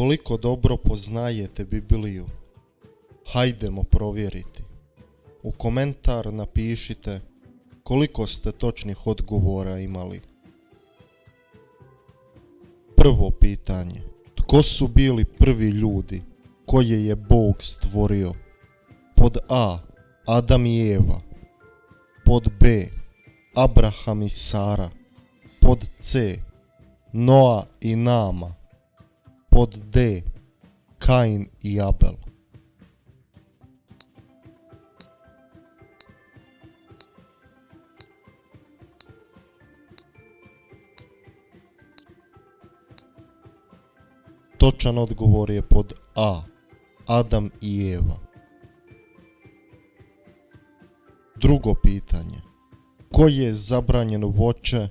Koliko dobro poznajete Bibliju? Hajdemo provjeriti. U komentar napišite koliko ste točnih odgovora imali. Prvo pitanje. Tko su bili prvi ljudi koje je Bog stvorio? Pod A. Adam i Eva. Pod B. Abraham i Sara. Pod C. Noa i Nama. Pod D. Kain i Abel. Točan odgovor je pod A. Adam i Eva. Drugo pitanje. Koje zabranjeno voće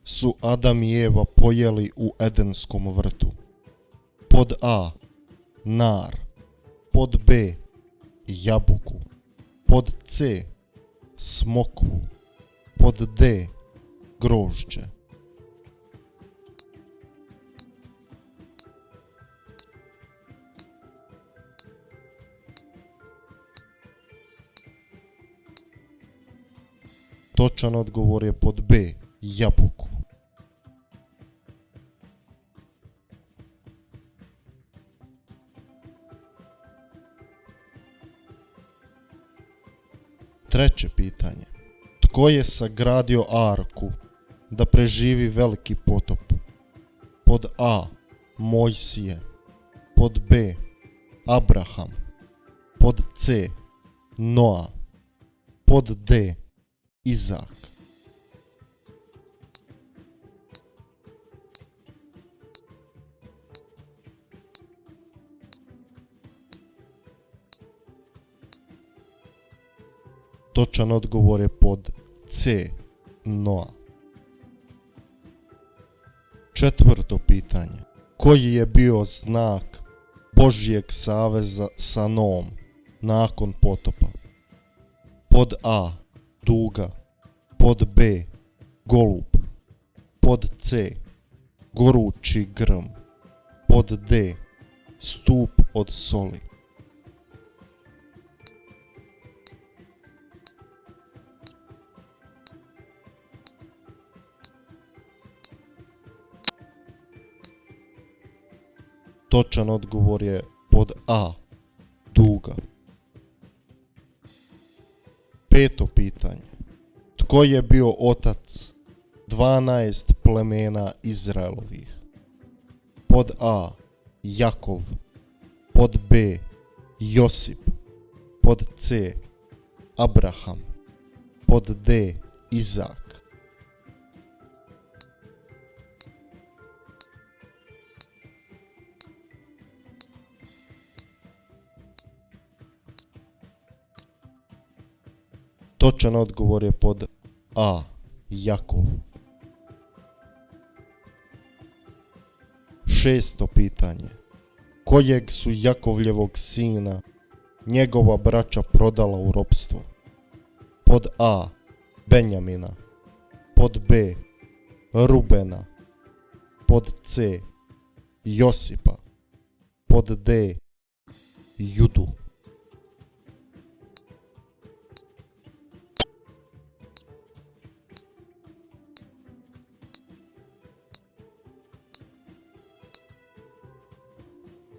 su Adam i Eva pojeli u Edenskom vrtu? Pod A. Nar. Pod B. Jabuku. Pod C. Smokvu. Pod D. Grožđe. Točan odgovor je pod B. Jabuku. Treće pitanje. Tko je sagradio arku da preživi veliki potop? Pod A. Mojsije. Pod B. Abraham. Pod C. Noa. Pod D. Izak. Točan odgovor je pod C. Noa. Četvrto pitanje. Koji je bio znak Božjeg saveza sa Noom nakon potopa? Pod A. Duga. Pod B. Golub. Pod C. Gorući grm. Pod D. Stup od soli. Točan odgovor je pod A. Duga. Peto pitanje. Tko je bio otac 12 plemena Izraelovih? Pod A. Jakov. Pod B. Josip. Pod C. Abraham. Pod D. Izak. Točan odgovor je pod A. Jakov. Šesto pitanje. Kojeg su Jakovljevog sina njegova braća prodala u ropstvo? Pod A. Benjamina. Pod B. Rubena. Pod C. Josipa. Pod D. Judu.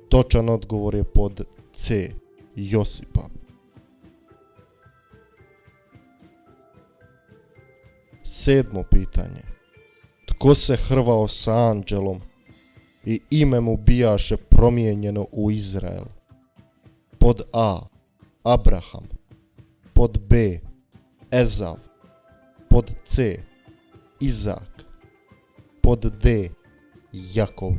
Točan odgovor je pod C. Josipa. Sedmo pitanje. Tko se hrvao sa anđelom i ime mu bijaše promijenjeno u Izrael? Pod A. Abraham. Pod B. Ezav. Pod C. Izak. Pod D. Jakov.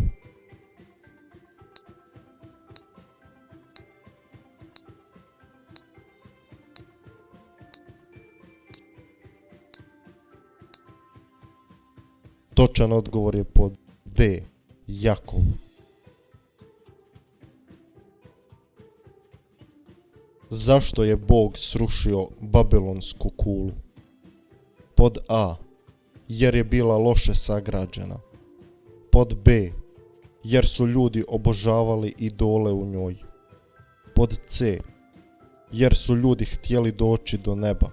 Točan odgovor je pod D. Jakov. Zašto je Bog srušio Babilonsku kulu? Pod A. Jer je bila loše sagrađena. Pod B. jer su ljudi obožavali idole u njoj. Pod C, jer su ljudi htjeli doći do neba.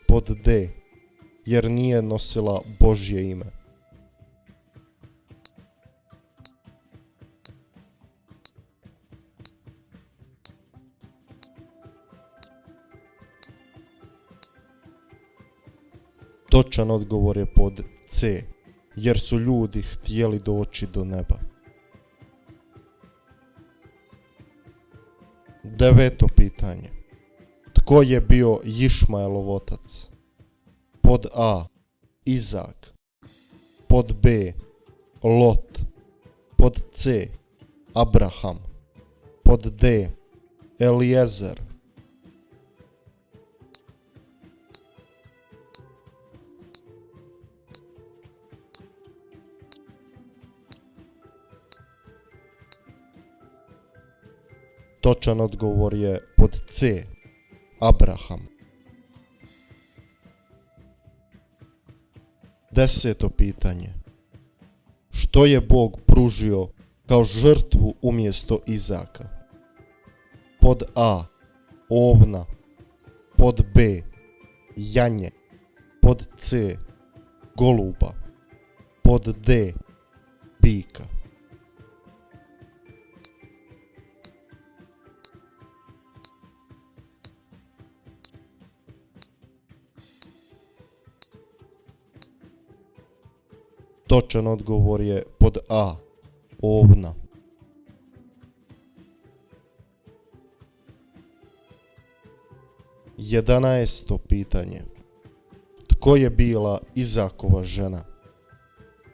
Pod D, jer nije nosila Božje ime. Točan odgovor je pod C, jer su ljudi htjeli doći do neba. 9. pitanje. Tko je bio Išmaelov otac? Pod A, Izak. Pod B, Lot. Pod C, Abraham. Pod D, Eliezer. Točan odgovor je pod C, Abraham. 10. pitanje. Što je Bog pružio kao žrtvu umjesto Izaka? Pod A, ovna. Pod B, janje. Pod C, goluba. Pod D, bika. Točan odgovor je pod A, ovna. 11. pitanje. Tko je bila Izakova žena?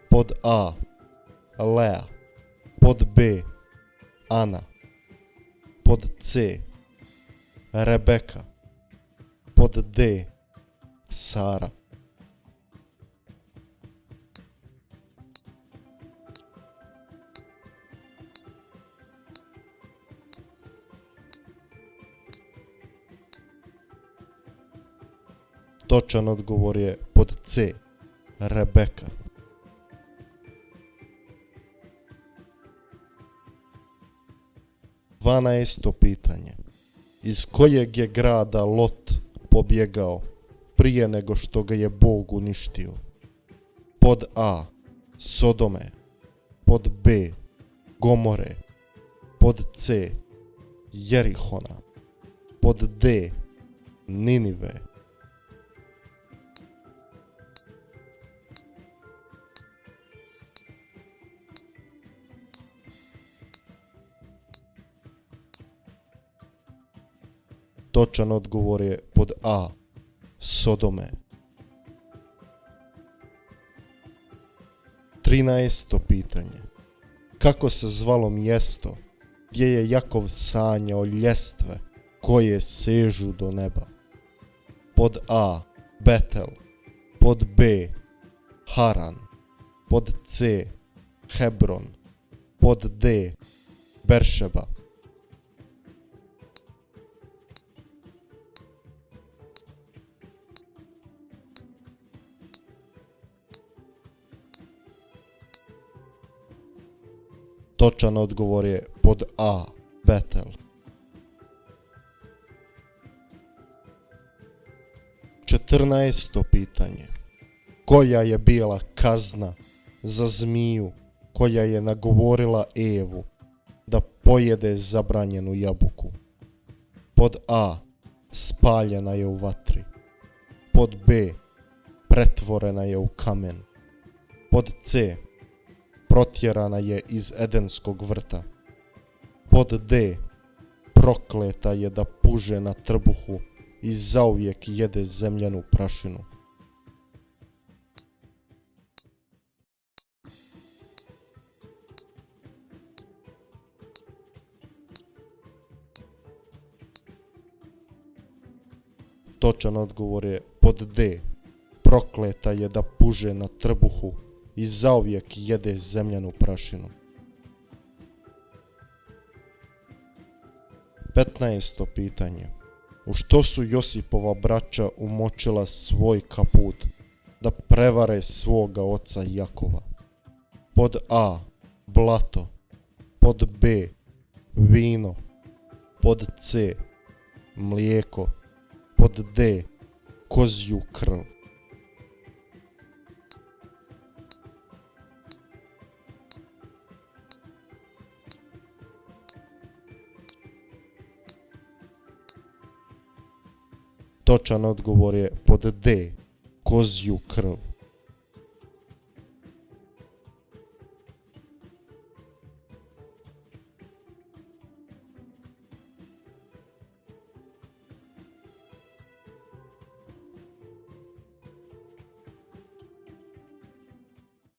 Pod A, Lea. Pod B, Ana. Pod C, Rebeka. Pod D, Sara. Točan odgovor je pod C, Rebeka. 12. pitanje. Iz kojeg je grada Lot pobjegao prije nego što ga je Bog uništio? Pod A, Sodome. Pod B, Gomore. Pod C, Jerihona. Pod D, Ninive. Točan odgovor je pod A, Sodome. 13. pitanje. Kako se zvalo mjesto gdje je Jakov sanjao ljestve koje sežu do neba? Pod A, Betel. Pod B, Haran. Pod C, Hebron. Pod D, Beršeba. Točan odgovor je pod A, Betel. 14. pitanje. Koja je bila kazna za zmiju koja je nagovorila Evu da pojede zabranjenu jabuku? Pod A, spaljena je u vatri. Pod B, pretvorena je u kamen. Pod C, protjerana je iz Edenskog vrta. Pod D, prokleta je da puže na trbuhu i zauvijek jede zemljanu prašinu. Točan odgovor je pod D, prokleta je da puže na trbuhu i zauvijek jede zemljanu prašinu. 15. pitanje. U što su Josipova braća umočila svoj kaput da prevare svoga oca Jakova? Pod A, blato. Pod B, vino. Pod C, mlijeko. Pod D, kozju krv. Točan odgovor je pod D, kozju krv.